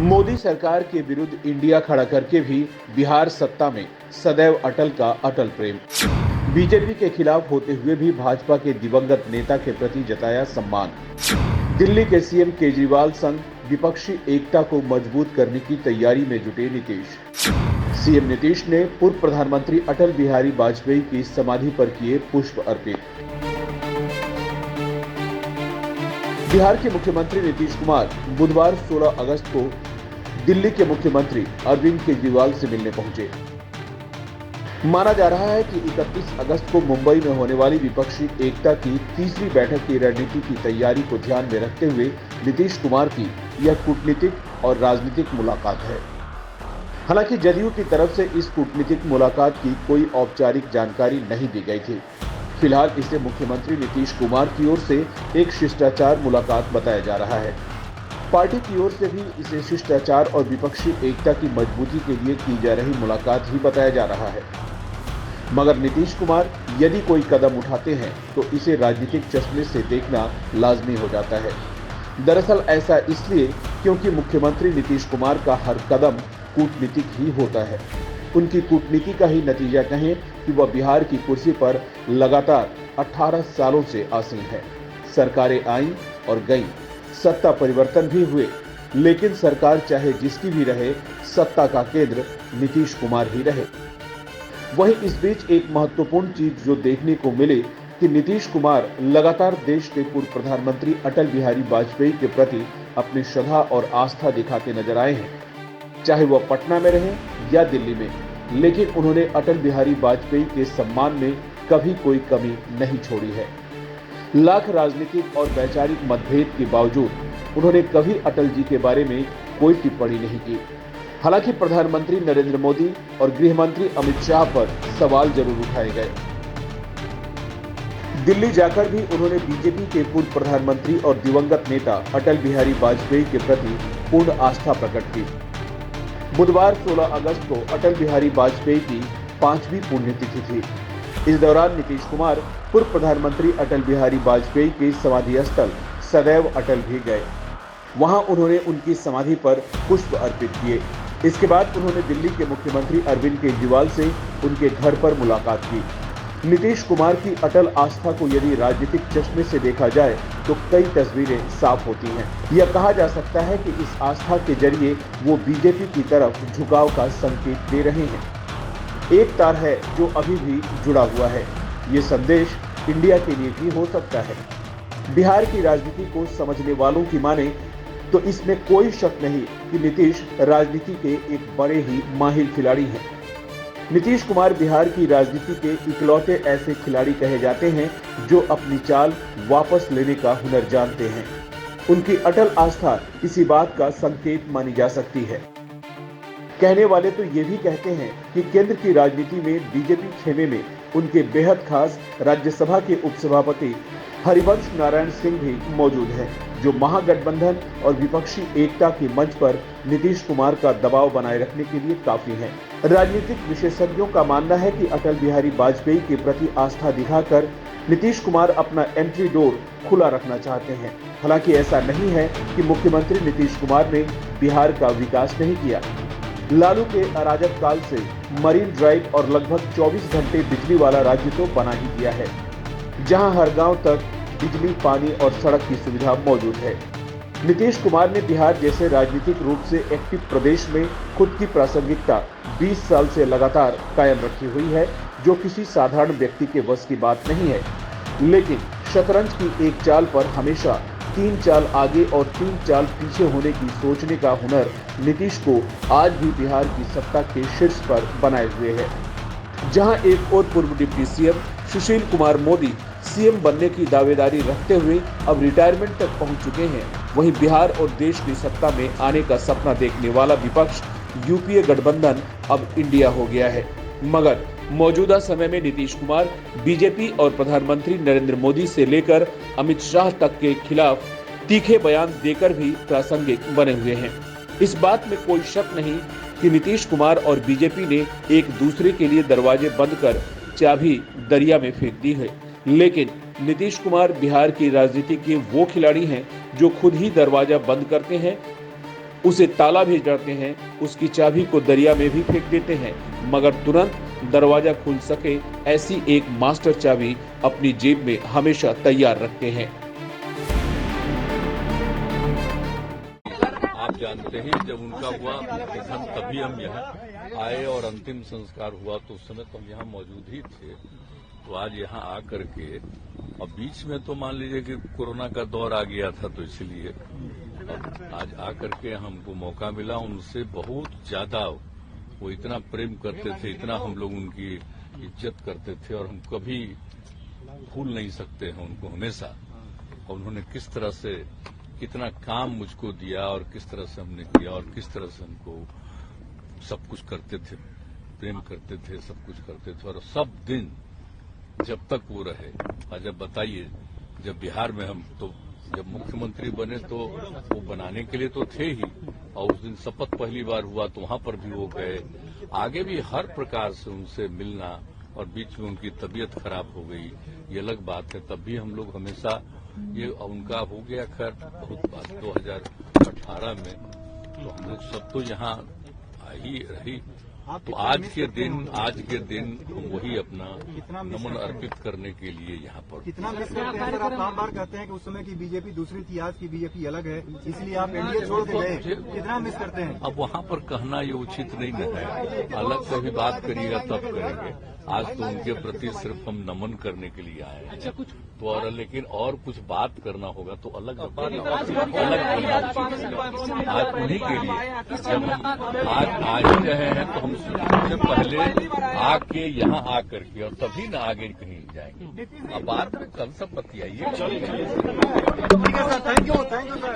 मोदी सरकार के विरुद्ध इंडिया खड़ा करके भी बिहार सत्ता में सदैव अटल का अटल प्रेम। बीजेपी के खिलाफ होते हुए भी भाजपा के दिवंगत नेता के प्रति जताया सम्मान। दिल्ली के सीएम केजरीवाल संग विपक्षी एकता को मजबूत करने की तैयारी में जुटे नीतीश। सीएम नीतीश ने पूर्व प्रधानमंत्री अटल बिहारी वाजपेयी की समाधि पर किए पुष्प अर्पित। बिहार के मुख्यमंत्री नीतीश कुमार बुधवार 16 अगस्त को दिल्ली के मुख्यमंत्री अरविंद केजरीवाल से मिलने पहुंचे। माना जा रहा है कि 31 अगस्त को मुंबई में होने वाली विपक्षी एकता की तीसरी बैठक की रणनीति की तैयारी को ध्यान में रखते हुए नीतीश कुमार की यह कूटनीतिक और राजनीतिक मुलाकात है। हालांकि जदयू की तरफ से इस कूटनीतिक मुलाकात की कोई औपचारिक जानकारी नहीं दी गई थी। फिलहाल इसे मुख्यमंत्री नीतीश कुमार की ओर से एक शिष्टाचार मुलाकात बताया जा रहा है। पार्टी की ओर से भी इसे शिष्टाचार और विपक्षी एकता की मजबूती के लिए की जा रही मुलाकात ही बताया जा रहा है। मगर नीतीश कुमार यदि कोई कदम उठाते हैं तो इसे राजनीतिक चश्मे से देखना लाजमी हो जाता है। दरअसल ऐसा इसलिए क्योंकि मुख्यमंत्री नीतीश कुमार का हर कदम कूटनीतिक ही होता है। उनकी कूटनीति का ही नतीजा कहें कि वह बिहार की कुर्सी पर लगातार 18 सालों से आसीन है। सरकारें आईं और गईं, सत्ता परिवर्तन भी हुए, लेकिन सरकार चाहे जिसकी भी रहे, सत्ता का केंद्र नीतीश कुमार ही रहे। वहीं इस बीच एक महत्वपूर्ण चीज जो देखने को मिले कि नीतीश कुमार लगातार देश के पूर्व प्रधानमंत्री अटल बिहारी वाजपेयी के प्रति अपनी श्रद्धा और आस्था दिखाते नजर आए हैं। चाहे वह पटना में रहे या दिल्ली में, लेकिन उन्होंने अटल बिहारी वाजपेयी के सम्मान में कभी कोई कमी नहीं छोड़ी है। लाख राजनीतिक और वैचारिक मतभेद के बावजूद उन्होंने कभी अटल जी के बारे में कोई टिप्पणी नहीं की। हालांकि प्रधानमंत्री नरेंद्र मोदी और गृह मंत्री अमित शाह पर सवाल जरूर उठाए गए। दिल्ली जाकर भी उन्होंने बीजेपी के पूर्व प्रधानमंत्री और दिवंगत नेता अटल बिहारी वाजपेयी के प्रति पूर्ण आस्था प्रकट की। बुधवार 16 अगस्त को अटल बिहारी वाजपेयी की 5वीं पुण्यतिथि थी। इस दौरान नीतीश कुमार पूर्व प्रधानमंत्री अटल बिहारी वाजपेयी के समाधि स्थल सदैव अटल भी गए। वहां उन्होंने उनकी समाधि पर पुष्प अर्पित किए। इसके बाद उन्होंने दिल्ली के मुख्यमंत्री अरविंद केजरीवाल से उनके घर पर मुलाकात की। नीतीश कुमार की अटल आस्था को यदि राजनीतिक चश्मे से देखा जाए तो कई तस्वीरें साफ होती हैं। यह कहा जा सकता है कि इस आस्था के जरिए वो बीजेपी की तरफ झुकाव का संकेत दे रहे हैं। एक तार है जो अभी भी जुड़ा हुआ है। ये संदेश इंडिया के लिए भी हो सकता है। बिहार की राजनीति को समझने वालों की माने तो इसमें कोई शक नहीं कि नीतीश राजनीति के एक बड़े ही माहिर खिलाड़ी हैं। नीतीश कुमार बिहार की राजनीति के इकलौते ऐसे खिलाड़ी कहे जाते हैं जो अपनी चाल वापस लेने का हुनर जानते हैं। उनकी अटल आस्था इसी बात का संकेत मानी जा सकती है। कहने वाले तो ये भी कहते हैं कि केंद्र की राजनीति में बीजेपी खेमे में उनके बेहद खास राज्यसभा के उपसभापति हरिवंश नारायण सिंह भी मौजूद हैं, जो महागठबंधन और विपक्षी एकता के मंच पर नीतीश कुमार का दबाव बनाए रखने के लिए काफी हैं। राजनीतिक विशेषज्ञों का मानना है कि अटल बिहारी वाजपेयी के प्रति आस्था दिखाकर नीतीश कुमार अपना एंट्री डोर खुला रखना चाहते हैं। हालांकि ऐसा नहीं है कि मुख्यमंत्री नीतीश कुमार ने बिहार का विकास नहीं किया। लालू के अराजक काल से मरीन ड्राइव और लगभग 24 घंटे बिजली वाला राज्य तो बना ही दिया है, जहां हर गांव तक बिजली, पानी और सड़क की सुविधा मौजूद है। नीतीश कुमार ने बिहार जैसे राजनीतिक रूप से एक्टिव प्रदेश में खुद की प्रासंगिकता 20 साल से लगातार कायम रखी हुई है, जो किसी साधारण व्यक्ति के बस की बात नहीं है। लेकिन शतरंज की एक चाल पर हमेशा 3 चाल आगे और 3 चाल पीछे होने की सोचने का हुनर नीतीश को आज भी बिहार की सत्ता के शीर्ष पर बनाए हुए है। जहां एक और पूर्व deputy CM Sushil Kumar Modi CM बनने की दावेदारी रखते हुए अब रिटायरमेंट तक पहुंच चुके हैं, वहीं बिहार और देश की सत्ता में आने का सपना देखने वाला विपक्ष यूपीए गठबंधन अब इंडिया हो गया है। मगर मौजूदा समय में नीतीश कुमार बीजेपी और प्रधानमंत्री नरेंद्र मोदी से लेकर अमित शाह तक के खिलाफ तीखे बयान देकर भी प्रासंगिक बने हुए हैं। इस बात में कोई शक नहीं कि नीतीश कुमार और बीजेपी ने एक दूसरे के लिए दरवाजे बंद कर चाबी दरिया में फेंक दी है। लेकिन नीतीश कुमार बिहार की राजनीति के वो खिलाड़ी हैं जो खुद ही दरवाजा बंद करते हैं उसे ताला भी डरते हैं, उसकी चाबी को दरिया में भी फेंक देते हैं, मगर तुरंत दरवाजा खुल सके ऐसी एक मास्टर चाबी अपनी जेब में हमेशा तैयार रखते हैं। आप जानते हैं जब उनका हुआ निधन तभी हम यहाँ आए और अंतिम संस्कार हुआ तो उस समय तो हम यहाँ मौजूद ही थे। तो आज यहाँ आकर के और बीच में तो मान लीजिए कि कोरोना का दौर आ गया था तो इसलिए आज आकर के हमको मौका मिला। उनसे बहुत ज्यादा वो इतना प्रेम करते थे, इतना हम लोग उनकी इज्जत करते थे और हम कभी भूल नहीं सकते हैं उनको हमेशा। और उन्होंने किस तरह से कितना काम मुझको दिया और किस तरह से हमने किया और किस तरह से हमको सब कुछ करते थे, प्रेम करते थे, सब कुछ करते थे। और सब दिन जब तक वो रहे। और जब बताइए जब बिहार में हम तो जब मुख्यमंत्री बने तो वो बनाने के लिए तो थे ही, और उस दिन शपथ पहली बार हुआ तो वहां पर भी वो गए। आगे भी हर प्रकार से उनसे मिलना, और बीच में उनकी तबीयत खराब हो गई ये अलग बात है, तब भी हम लोग हमेशा ये उनका हो गया खैर बहुत बात 2018 में तो हम लोग सब तो यहाँ ही रही। तो आज के दिन हम वही अपना नमन अर्पित करने के लिए यहाँ पर कितना मिस करते हैं सर? आप बार कहते हैं कि उस समय की बीजेपी दूसरी थी, आज की बीजेपी अलग है, इसलिए आप एनडीए छोड़ के गए। कितना मिस करते हैं? अब वहाँ पर कहना ये उचित नहीं है, अलग से भी बात करिएगा तब करेंगे। आज तो उनके प्रति सिर्फ हम नमन करने के लिए आए हैं तो और लेकिन और कुछ बात करना होगा तो अलग आज उन्हीं के लिए जब हम आज आ ही रहे हैं तो हम सबसे पहले आके यहाँ आकर के और तभी न आगे कहीं जाएंगे। अब बात में कल सब बतियाइए। ठीक है सर, थैंक यू सर।